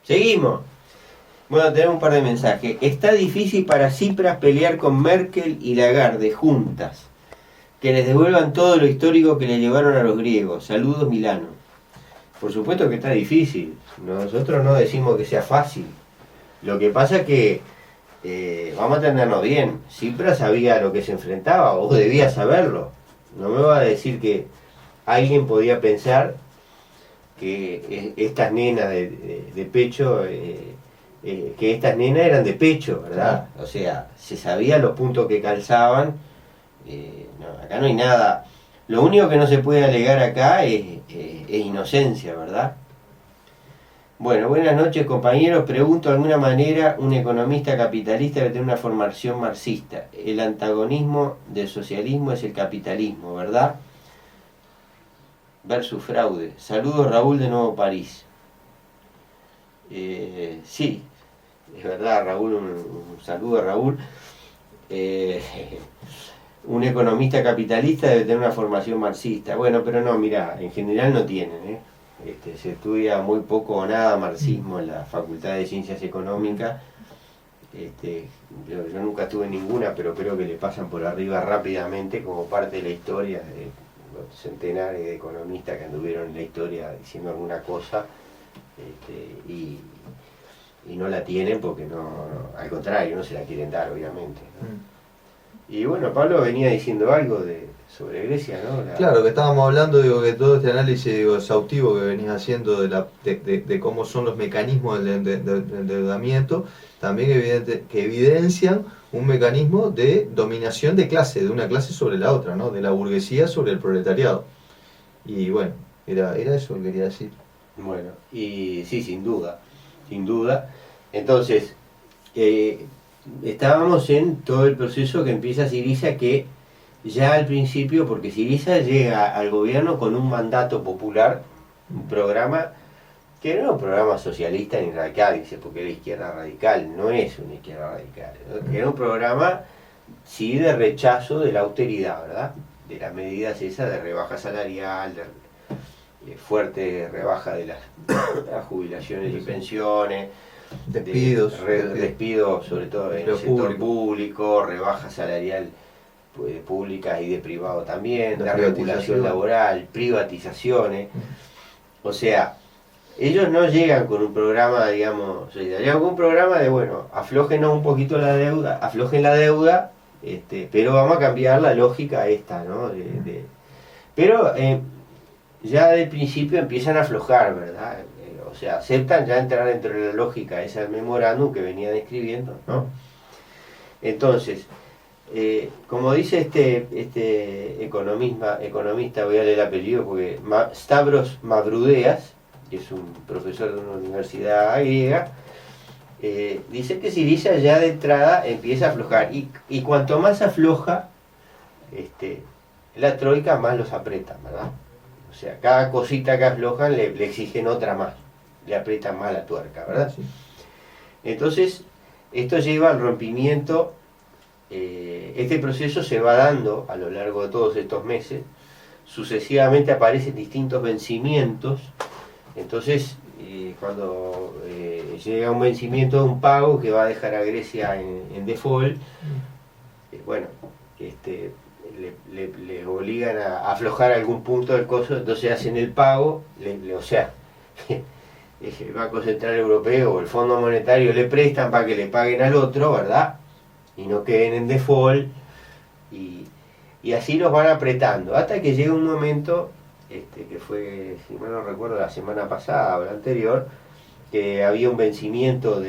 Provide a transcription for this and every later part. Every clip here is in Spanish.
Seguimos. Bueno, tenemos un par de mensajes. Está difícil para Tsipras pelear con Merkel y Lagarde juntas. Que les devuelvan todo lo histórico que le llevaron a los griegos. Saludos, Milano. Por supuesto que está difícil. Nosotros no decimos que sea fácil. Lo que pasa es que vamos a entendernos bien. Tsipras sabía a lo que se enfrentaba, o debía saberlo. No me va a decir que alguien podía pensar que estas nenas de pecho, que estas nenas eran de pecho, ¿verdad? O sea, se sabía los puntos que calzaban. No, acá no hay nada. Lo único que no se puede alegar acá es inocencia, ¿verdad? Bueno, buenas noches, compañeros. Pregunto, de alguna manera un economista capitalista debe tener una formación marxista. El antagonismo del socialismo es el capitalismo, ¿verdad? Versus fraude. Saludos, Raúl de Nuevo París. Sí, es verdad, Raúl, un saludo a Raúl. Un economista capitalista debe tener una formación marxista. Bueno, pero no, mirá, en general no tienen, se estudia muy poco o nada marxismo en la Facultad de Ciencias Económicas. Yo nunca estuve en ninguna, pero creo que le pasan por arriba rápidamente como parte de la historia de los centenares de economistas que anduvieron en la historia diciendo alguna cosa, y no la tienen porque no, al contrario, no se la quieren dar, obviamente, ¿no? Y bueno, Pablo venía diciendo algo sobre Grecia, ¿no? Claro, que estábamos hablando, digo, que todo este análisis exhaustivo que venís haciendo de cómo son los mecanismos del endeudamiento, también que evidencian un mecanismo de dominación de clase, de una clase sobre la otra, ¿no? De la burguesía sobre el proletariado. Y bueno, era eso que quería decir. Bueno, y sí, sin duda, sin duda. Entonces, estábamos en todo el proceso que empieza Syriza, que ya al principio, porque Syriza llega al gobierno con un mandato popular, un programa que no era un programa socialista ni radical, dice, porque era izquierda radical, no es una izquierda radical, ¿no? Era un programa, sí, de rechazo de la austeridad, ¿verdad? De las medidas esas de rebaja salarial, de fuerte rebaja de las jubilaciones y pensiones, Despidos, despidos sobre todo en el sector público, rebaja salarial públicas y de privado también, la regulación laboral, privatizaciones. O sea, ellos no llegan con un programa, digamos, llegan con un programa de, bueno, aflójenos un poquito la deuda, aflojen la deuda, pero vamos a cambiar la lógica esta, ¿no? Pero ya del principio empiezan a aflojar, ¿verdad? O sea, aceptan ya entrar dentro de la lógica esa del memorándum que venían escribiendo, ¿no? Entonces, como dice este economista, voy a leer el apellido porque Stavros Mavroudeas, que es un profesor de una universidad griega, dice que Syriza ya de entrada empieza a aflojar, y cuanto más afloja la troika, más los aprieta, ¿verdad? O sea, cada cosita que aflojan le exigen otra más, le aprietan más la tuerca, ¿verdad? Sí. Entonces, esto lleva al rompimiento. Este proceso se va dando a lo largo de todos estos meses. Sucesivamente aparecen distintos vencimientos. Entonces, cuando llega un vencimiento de un pago que va a dejar a Grecia en default, bueno, le obligan a aflojar algún punto del coso, entonces hacen el pago, o sea, el Banco Central Europeo o el Fondo Monetario le prestan para que le paguen al otro, ¿verdad? Y no queden en default, y así los van apretando, hasta que llega un momento, que fue, si mal no recuerdo, la semana pasada o la anterior, que había un vencimiento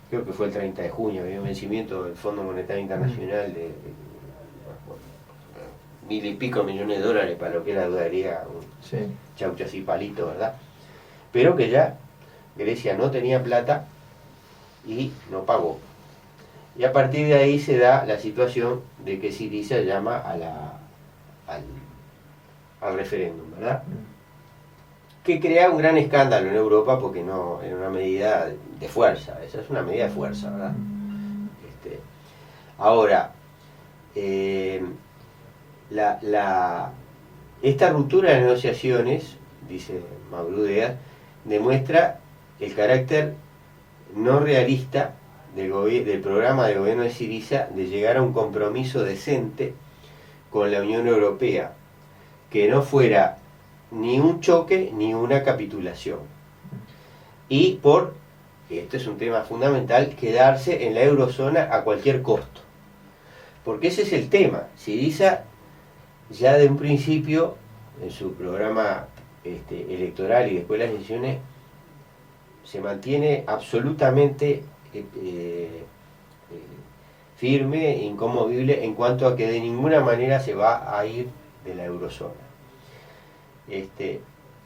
creo que fue el 30 de junio, había un vencimiento del Fondo Monetario Internacional de 1.000 y pico millones de dólares para lo que era dudaría un chaucho así palito, ¿verdad? Pero que ya Grecia no tenía plata y no pagó. Y a partir de ahí se da la situación de que Syriza llama al referéndum, ¿verdad? Que crea un gran escándalo en Europa porque no era una medida de fuerza, esa es una medida de fuerza, ¿verdad? Ahora, esta ruptura de negociaciones, dice Mavroudeas, demuestra el carácter no realista del programa de gobierno de Syriza de llegar a un compromiso decente con la Unión Europea, que no fuera ni un choque ni una capitulación. Y esto es un tema fundamental, quedarse en la eurozona a cualquier costo. Porque ese es el tema. Syriza ya de un principio, en su programa electoral y después las elecciones, se mantiene absolutamente firme e inconmovible en cuanto a que de ninguna manera se va a ir de la eurozona.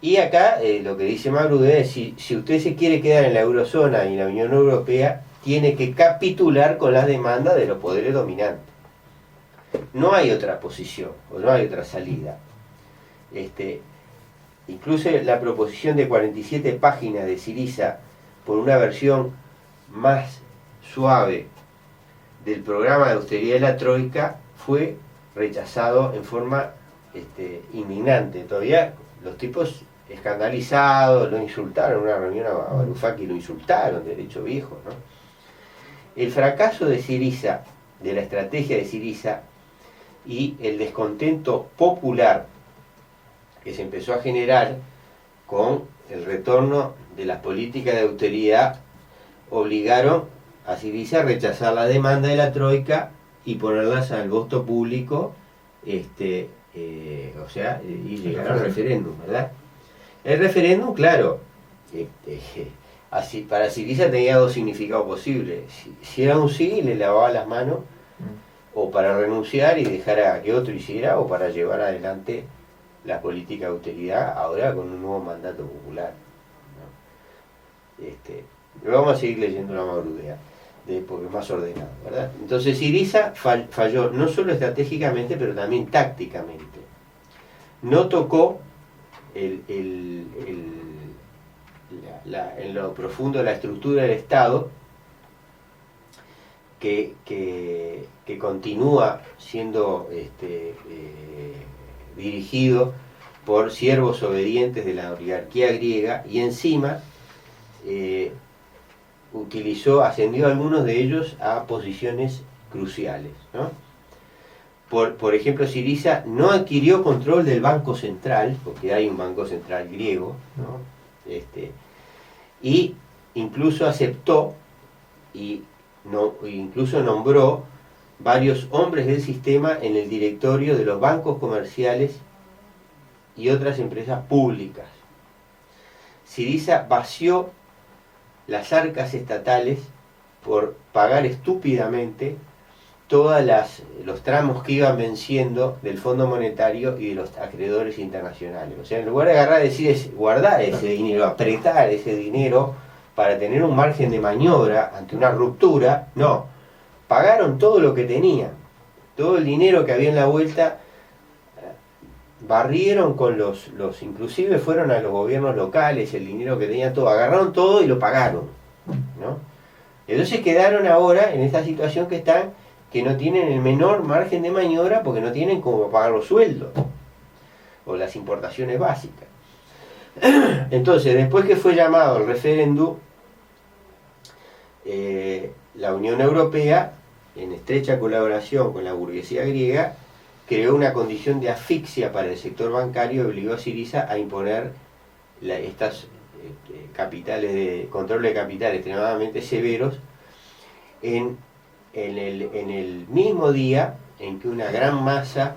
Y acá lo que dice Magruder es si usted se quiere quedar en la eurozona y en la Unión Europea, tiene que capitular con las demandas de los poderes dominantes. No hay otra posición, o no hay otra salida. Incluso la proposición de 47 páginas de Syriza por una versión más suave del programa de austeridad de la Troika fue rechazado en forma indignante. Todavía los tipos escandalizados, lo insultaron en una reunión a Varoufakis, lo insultaron, derecho viejo, ¿no? El fracaso de Syriza, de la estrategia de Syriza, y el descontento popular que se empezó a generar con el retorno de las políticas de austeridad obligaron a Syriza a rechazar la demanda de la Troika y ponerlas al voto público, y llegar al referéndum, ¿verdad? El referéndum, claro, así, para Syriza tenía dos significados posibles. Si era un sí, le lavaba las manos, o para renunciar y dejar a que otro hiciera, o para llevar adelante la política de austeridad, ahora con un nuevo mandato popular, ¿no? Vamos a seguir leyendo la Magrudea, porque es más ordenado, ¿verdad? Entonces Syriza falló no solo estratégicamente, pero también tácticamente. No tocó en lo profundo de la estructura del Estado, que continúa siendo dirigido por siervos obedientes de la oligarquía griega, y encima ascendió a algunos de ellos a posiciones cruciales, ¿no? Por ejemplo, Syriza no adquirió control del Banco Central, porque hay un Banco Central griego, ¿no? Y incluso aceptó incluso nombró varios hombres del sistema en el directorio de los bancos comerciales y otras empresas públicas. Syriza vació las arcas estatales por pagar estúpidamente todos los tramos que iban venciendo del Fondo Monetario y de los acreedores internacionales. O sea, en lugar de agarrar y decir, guardar ese dinero, apretar ese dinero para tener un margen de maniobra ante una ruptura, no. Pagaron todo lo que tenían, todo el dinero que había en la vuelta, barrieron con inclusive fueron a los gobiernos locales, el dinero que tenían todo, agarraron todo y lo pagaron, ¿no? Entonces quedaron ahora en esta situación que están, que no tienen el menor margen de maniobra porque no tienen cómo pagar los sueldos o las importaciones básicas. Entonces, después que fue llamado el referéndum, la Unión Europea, en estrecha colaboración con la burguesía griega, creó una condición de asfixia para el sector bancario y obligó a Syriza a imponer estas controles de capital extremadamente severos en el mismo día en que una gran masa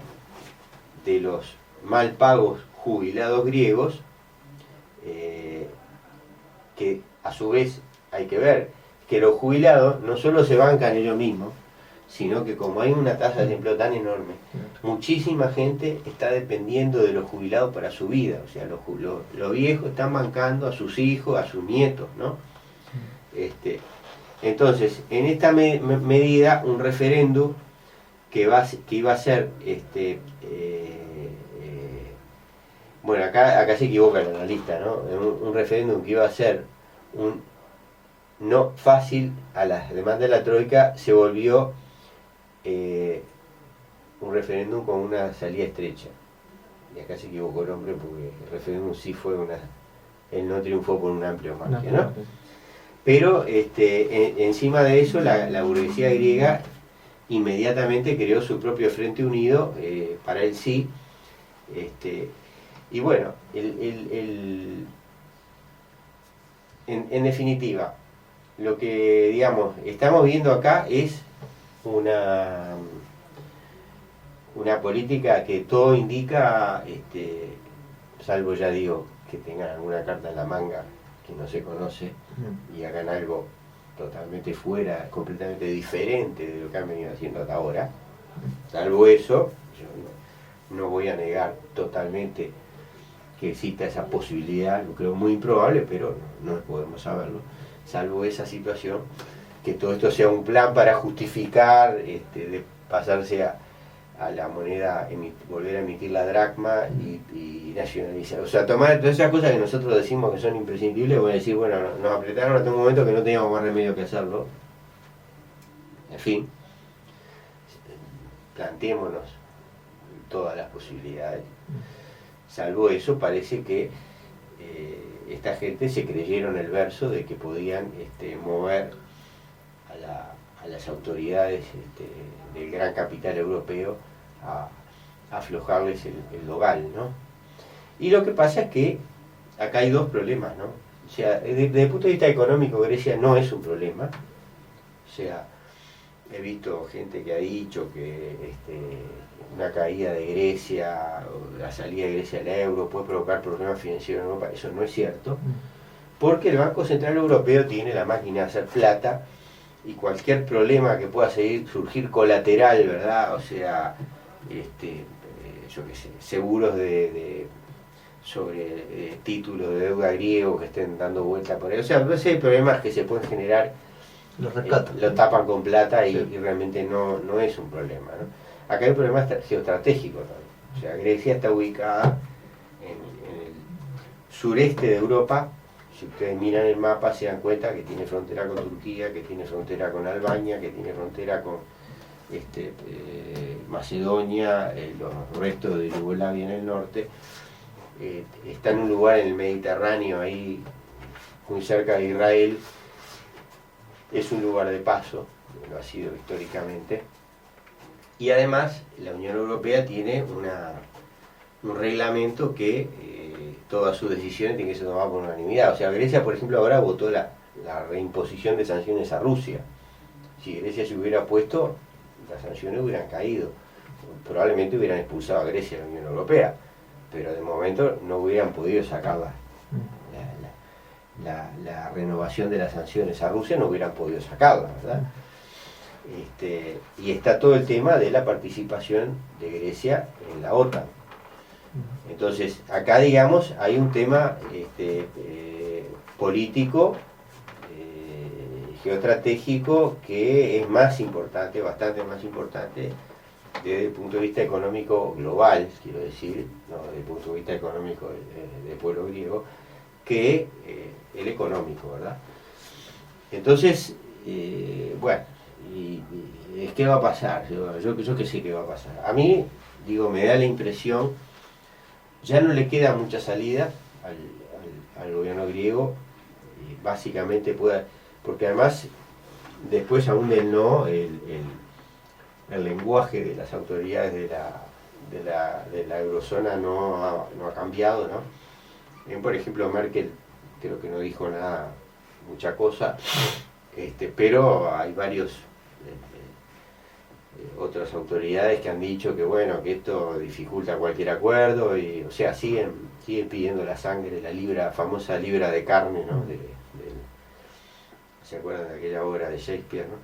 de los mal pagos jubilados griegos, que a su vez hay que ver que los jubilados no solo se bancan ellos mismos, sino que como hay una tasa de desempleo tan enorme, muchísima gente está dependiendo de los jubilados para su vida. O sea, los viejos están bancando a sus hijos, a sus nietos, ¿no? Entonces, en esta medida, un referéndum que iba a ser, bueno, acá se equivoca el analista, ¿no? Un referéndum que iba a ser no fácil a las demandas de la Troika, se volvió un referéndum con una salida estrecha. Y acá se equivocó el hombre porque el referéndum sí fue él no triunfó por un amplio margen, ¿no? Pero encima de eso, la burguesía griega inmediatamente creó su propio Frente Unido, para él sí. Y bueno, en definitiva, lo que, digamos, estamos viendo acá es una política que todo indica, salvo, ya digo, que tengan alguna carta en la manga que no se conoce y hagan algo totalmente fuera, completamente diferente de lo que han venido haciendo hasta ahora. Salvo eso, yo no voy a negar totalmente que exista esa posibilidad, lo creo muy improbable, pero no podemos saberlo. Salvo esa situación, que todo esto sea un plan para justificar de pasarse a la moneda, volver a emitir la dracma y nacionalizar. O sea, tomar todas esas cosas que nosotros decimos que son imprescindibles, voy a decir, bueno, nos apretaron hasta un momento que no teníamos más remedio que hacerlo. En fin, planteémonos todas las posibilidades. Salvo eso, parece que esta gente se creyeron el verso de que podían mover a las autoridades del gran capital europeo a aflojarles el dogal, ¿no? Y lo que pasa es que acá hay dos problemas, ¿no? O sea, desde el punto de vista económico, Grecia no es un problema. O sea, he visto gente que ha dicho que una caída de Grecia o la salida de Grecia al euro puede provocar problemas financieros en Europa. Eso no es cierto, porque el Banco Central Europeo tiene la máquina de hacer plata, y cualquier problema que pueda surgir colateral, ¿verdad? O sea, yo qué sé, seguros sobre títulos de deuda griego que estén dando vuelta por ahí. O sea, no sé, problemas que se pueden generar, lo tapan con plata y realmente no es un problema, ¿no? Acá hay un problema geoestratégico también. O sea, Grecia está ubicada en el sureste de Europa. Si ustedes miran el mapa se dan cuenta que tiene frontera con Turquía, que tiene frontera con Albania, que tiene frontera con Macedonia, los restos de Yugoslavia en el norte. Está en un lugar en el Mediterráneo, ahí muy cerca de Israel. Es un lugar de paso, lo ha sido históricamente. Y además la Unión Europea tiene un reglamento que todas sus decisiones tienen que ser tomadas por unanimidad. O sea, Grecia, por ejemplo, ahora votó la reimposición de sanciones a Rusia. Si Grecia se hubiera opuesto, las sanciones hubieran caído. Probablemente hubieran expulsado a Grecia de la Unión Europea, pero de momento no hubieran podido sacar la renovación de las sanciones a Rusia, no hubieran podido sacarla, ¿verdad? Y está todo el tema de la participación de Grecia en la OTAN. Entonces, acá, digamos, hay un tema político, geoestratégico, que es más importante, bastante más importante, desde el punto de vista económico global, quiero decir, no desde el punto de vista económico del pueblo griego, que el económico, ¿verdad? Entonces, bueno, ¿qué va a pasar? Yo que sé qué va a pasar. A mí, digo, me da la impresión, ya no le queda mucha salida al gobierno griego, básicamente porque además, después aún del no, el lenguaje de las autoridades de la eurozona no ha cambiado, ¿no? Por ejemplo, Merkel creo que no dijo nada, mucha cosa, pero hay varios otras autoridades que han dicho que bueno, que esto dificulta cualquier acuerdo, y o sea, siguen pidiendo la sangre, la famosa libra de carne, ¿no? ¿Se acuerdan de aquella obra de Shakespeare, ¿no?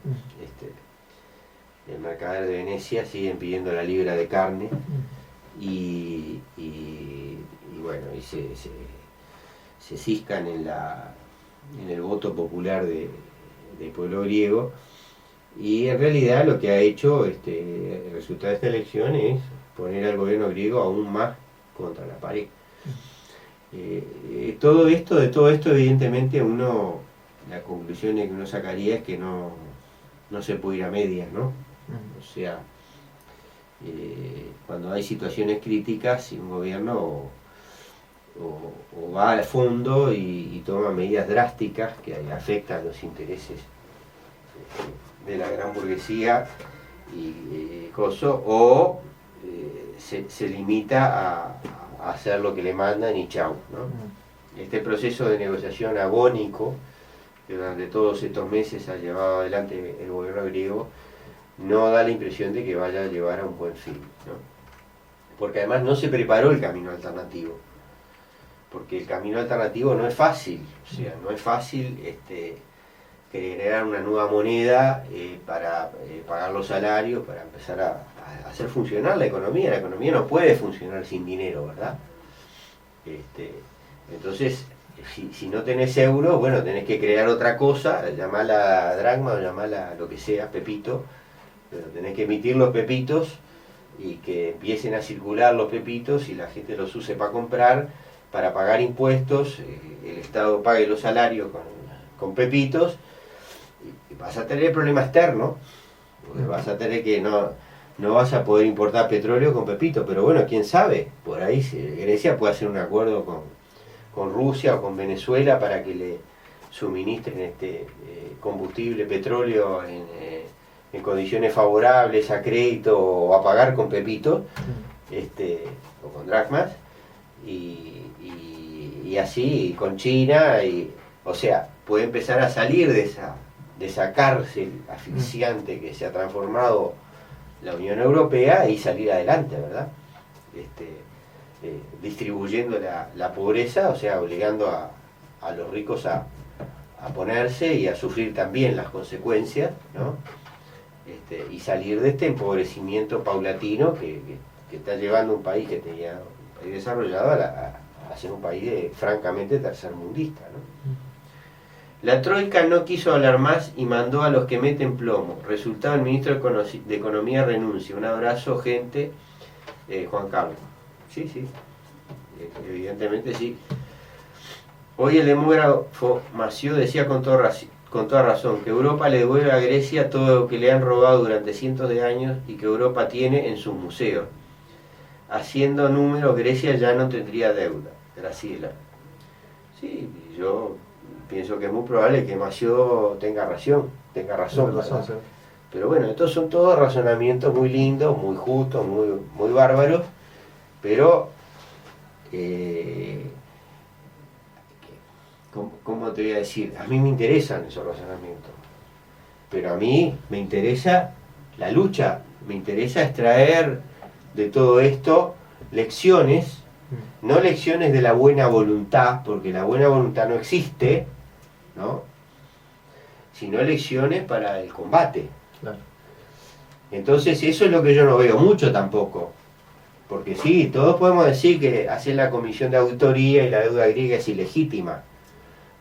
El mercader de Venecia, siguen pidiendo la libra de carne, y bueno, y se ciscan en el voto popular del pueblo griego. Y en realidad lo que ha hecho el resultado de esta elección es poner al gobierno griego aún más contra la pared. De todo esto evidentemente la conclusión que uno sacaría es que no se puede ir a medias, ¿no? O sea, cuando hay situaciones críticas, si un gobierno o va al fondo y toma medidas drásticas que afectan los intereses de la gran burguesía o se limita a hacer lo que le mandan y chau, ¿no? Este proceso de negociación agónico que durante todos estos meses ha llevado adelante el gobierno griego no da la impresión de que vaya a llevar a un buen fin, ¿no? Porque además no se preparó el camino alternativo, porque el camino alternativo no es fácil, o sea, no es fácil crear una nueva moneda para pagar los salarios, para empezar a hacer funcionar la economía no puede funcionar sin dinero, ¿verdad? Entonces, si no tenés euros, bueno, tenés que crear otra cosa, llamarla dracma o llamarla lo que sea, pepito, pero tenés que emitir los pepitos y que empiecen a circular los pepitos y la gente los use para comprar, para pagar impuestos, el Estado pague los salarios con pepitos, y vas a tener problemas externos, porque vas a tener que no vas a poder importar petróleo con pepito, pero bueno, quién sabe, por ahí Grecia puede hacer un acuerdo con Rusia o con Venezuela para que le suministren combustible, petróleo en condiciones favorables a crédito o a pagar con pepito, o con dracmas, y así con China, o sea, puede empezar a salir de esa cárcel asfixiante que se ha transformado la Unión Europea y salir adelante, ¿verdad? Distribuyendo la pobreza, o sea, obligando a los ricos a ponerse y a sufrir también las consecuencias, ¿no? Y salir de este empobrecimiento paulatino que está llevando un país que tenía un país desarrollado a ser un país francamente tercermundista, ¿no? La Troika no quiso hablar más y mandó a los que meten plomo. Resultado, el ministro de Economía renuncia. Un abrazo, gente. Juan Carlos. Sí, evidentemente sí. Hoy el demógrafo Mació decía con toda razón que Europa le devuelve a Grecia todo lo que le han robado durante cientos de años y que Europa tiene en sus museos. Haciendo números, Grecia ya no tendría deuda. Graciela. Sí, yo pienso que es muy probable que Mació tenga razón. Sí. Pero bueno, estos son todos razonamientos muy lindos, muy justos, muy bárbaros, pero ¿cómo te voy a decir? A mí me interesan esos razonamientos, pero a mí me interesa la lucha, me interesa extraer de todo esto lecciones, no lecciones de la buena voluntad, porque la buena voluntad no existe, ¿no? Sino lecciones para el combate. Claro. Entonces eso es lo que yo no veo mucho tampoco, porque sí, todos podemos decir que hacer la comisión de auditoría y la deuda griega es ilegítima,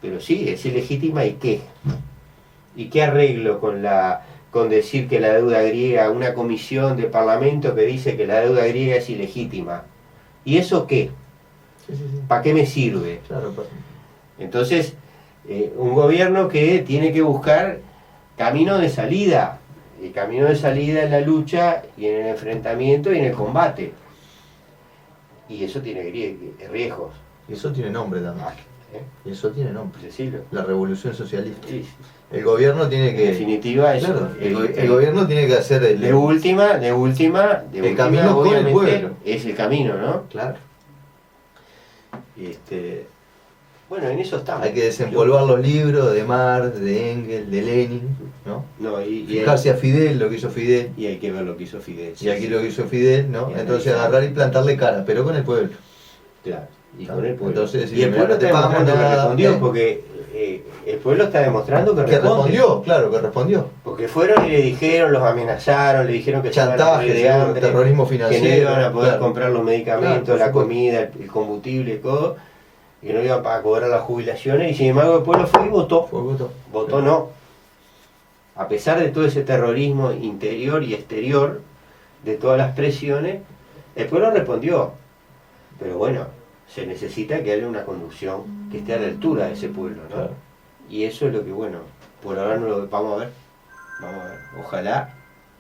pero sí, es ilegítima ¿y qué? ¿Y qué arreglo con decir que la deuda griega, una comisión de parlamento que dice que la deuda griega es ilegítima? ¿Y eso qué? Sí. ¿Para qué me sirve? Claro, Entonces, un gobierno que tiene que buscar camino de salida. El camino de salida en la lucha y en el enfrentamiento y en el combate. Y eso tiene riesgos. Y eso tiene nombre también. Y eso tiene nombre. Decirlo. La revolución socialista. Sí. El gobierno tiene que... En definitiva, eso. Claro, el gobierno tiene que hacer de última, el camino con el pueblo. Es el camino, ¿no? Claro. Bueno, en eso estamos. Hay que desempolvar los libros de Marx, de Engels, de Lenin, ¿no? Fijarse a Fidel, lo que hizo Fidel. Y hay que ver lo que hizo Fidel. Y aquí lo que hizo Fidel, ¿no? Entonces agarrar y plantarle cara, pero con el pueblo. Claro, y con el pueblo. Entonces, y el pueblo está demostrando que respondió, porque el pueblo está demostrando que respondió. Claro, que respondió. Porque fueron y le dijeron, los amenazaron, le dijeron que chantaje, de hambre, terrorismo financiero, que no iban a poder comprar los medicamentos, la comida, el combustible y todo, que no iban a cobrar las jubilaciones, y sin embargo el pueblo fue y votó. Votó no. A pesar de todo ese terrorismo interior y exterior, de todas las presiones, el pueblo respondió. Pero bueno, se necesita que haya una conducción que esté a la altura de ese pueblo, ¿no? Claro. Y eso es lo que, bueno, por ahora no lo vamos a ver.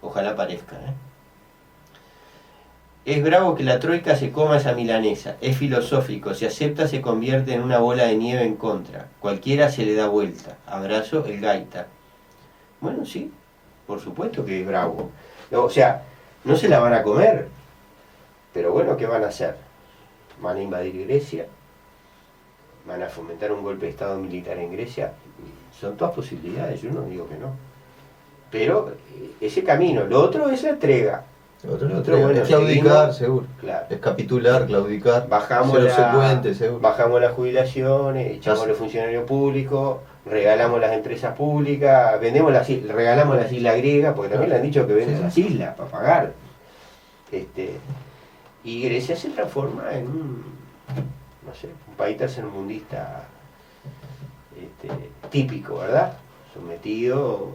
Ojalá aparezca, Es bravo que la troika se coma esa milanesa. Es filosófico. Si acepta se convierte en una bola de nieve en contra. Cualquiera se le da vuelta. Abrazo, el gaita. Bueno, sí, por supuesto que es bravo. No, o sea, no se la van a comer. Pero bueno, ¿qué van a hacer? ¿Van a invadir Grecia? ¿Van a fomentar un golpe de Estado militar en Grecia? Son todas posibilidades, yo no digo que no. Pero ese camino, lo otro es la entrega. Lo otro bueno, es claudicar, seguimos, seguro. claro. Es capitular, claudicar. Bajamos ser obsecuente, seguro. bajamos las jubilaciones, echamos a los funcionarios públicos, regalamos las empresas públicas, regalamos las islas griegas, porque también le han dicho que venden las islas para pagar. Y Grecia se transforma en un país tercermundista típico, ¿verdad? Sometido,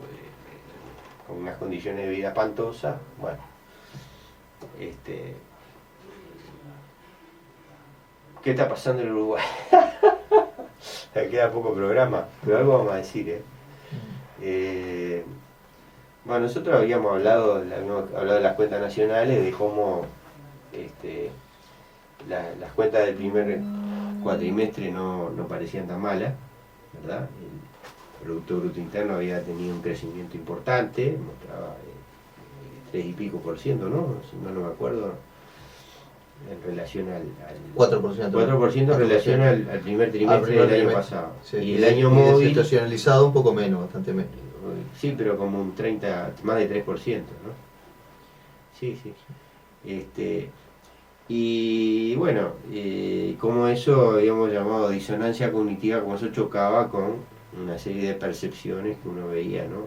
con unas condiciones de vida espantosas. Bueno, ¿qué está pasando en Uruguay? Me queda poco programa, pero algo vamos a decir, bueno, nosotros habíamos hablado de las cuentas nacionales, de cómo las cuentas del primer cuatrimestre no parecían tan malas, ¿verdad? El Producto Bruto Interno había tenido un crecimiento importante, mostraba 3 y pico por ciento, ¿no? Si no me acuerdo, en relación al 4%. 4% en relación al primer trimestre del año pasado. Sí, y el año móvil... Situacionalizado un poco menos, bastante menos. Sí, pero como un 30, más de 3%, ¿no? Sí. Y bueno, como eso habíamos llamado disonancia cognitiva, como eso chocaba con una serie de percepciones que uno veía, ¿no?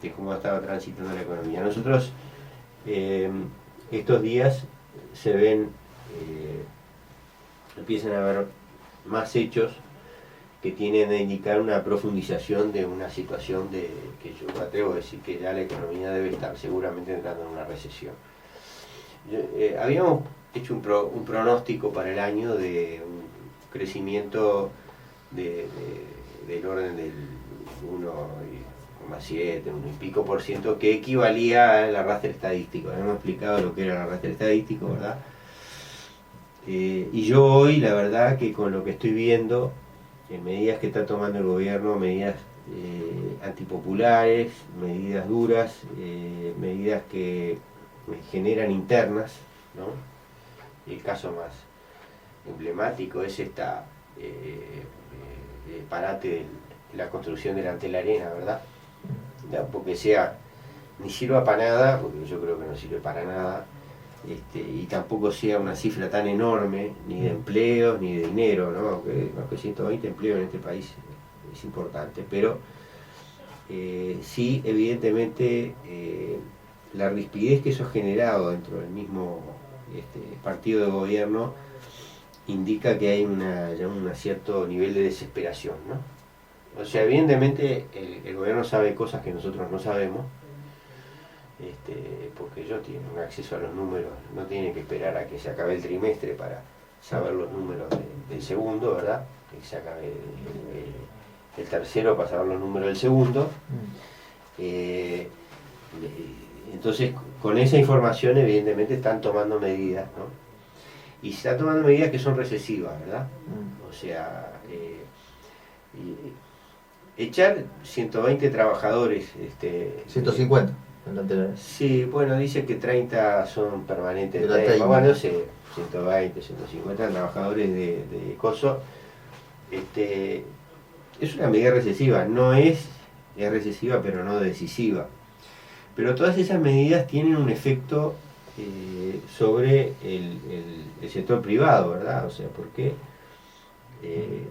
De cómo estaba transitando la economía. Nosotros estos días se ven, empiezan a haber más hechos que tienen a indicar una profundización de una situación que yo me atrevo a decir que ya la economía debe estar seguramente entrando en una recesión. Habíamos hecho un pronóstico para el año de un crecimiento del orden del 1,7, 1 y pico por ciento, que equivalía al arrastre estadístico. Habíamos explicado lo que era el arrastre estadístico, ¿verdad? Y yo hoy, la verdad, que con lo que estoy viendo, medidas que está tomando el gobierno, medidas antipopulares, medidas duras, medidas que generan internas, ¿no? El caso más emblemático es esta parate de la construcción delante de la arena, ¿verdad? ¿No? Porque ni sirva para nada, porque yo creo que no sirve para nada, y tampoco sea una cifra tan enorme, ni de empleos, ni de dinero, ¿no? Aunque más que 120 empleos en este país es importante, pero sí, evidentemente, la rispidez que eso ha generado dentro del mismo partido de gobierno indica que hay ya un cierto nivel de desesperación, ¿no? O sea, evidentemente el gobierno sabe cosas que nosotros no sabemos, porque ellos tienen un acceso a los números, no tienen que esperar a que se acabe el trimestre para saber los números del segundo, ¿verdad? Que se acabe el tercero para saber los números del segundo. Entonces, con esa información, evidentemente, están tomando medidas, ¿no? Y se están tomando medidas que son recesivas, ¿verdad? O sea, echar 120 trabajadores... 150. Sí, bueno, dice que 30 son permanentes. Bueno, no sé, 120, 150 trabajadores de coso. Es una medida recesiva, es recesiva, pero no decisiva. Pero todas esas medidas tienen un efecto sobre el sector privado, ¿verdad? O sea, porque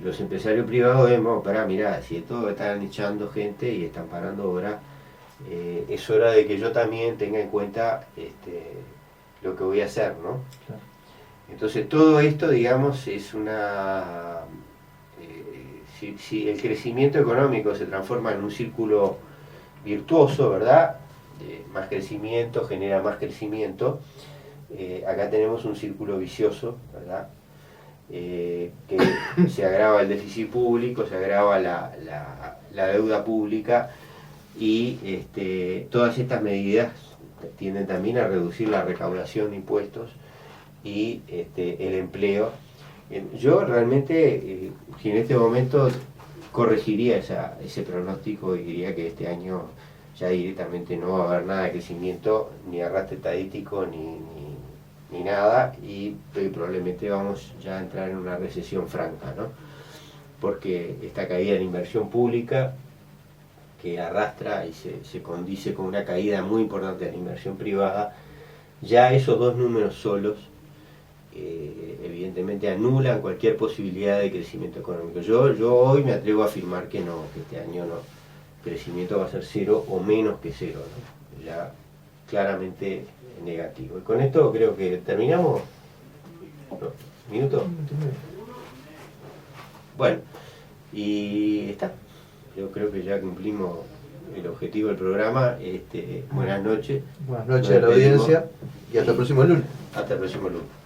los empresarios privados vemos, mirá, si todos están echando gente y están parando obras, es hora de que yo también tenga en cuenta lo que voy a hacer, ¿no? Claro. Entonces todo esto, digamos, es una... si el crecimiento económico se transforma en un círculo virtuoso, ¿verdad? Más crecimiento genera más crecimiento. Acá tenemos un círculo vicioso, ¿verdad? Que se agrava el déficit público, se agrava la deuda pública y todas estas medidas tienden también a reducir la recaudación de impuestos y el empleo. Yo realmente, si en este momento corregiría ese pronóstico y diría que este año ya directamente no va a haber nada de crecimiento, ni arrastre estadístico, ni nada, y probablemente vamos ya a entrar en una recesión franca, ¿no? Porque esta caída en inversión pública que arrastra y se condice con una caída muy importante de la inversión privada, ya esos dos números solos evidentemente anulan cualquier posibilidad de crecimiento económico. Yo hoy me atrevo a afirmar que no, que este año no, el crecimiento va a ser cero o menos que cero, ¿no? Ya claramente negativo. Y con esto creo que terminamos. ¿No? ¿Minuto? Bueno, y está. Yo creo que ya cumplimos el objetivo del programa. Buenas noches. Buenas noches a la audiencia y hasta el próximo lunes. Hasta el próximo lunes.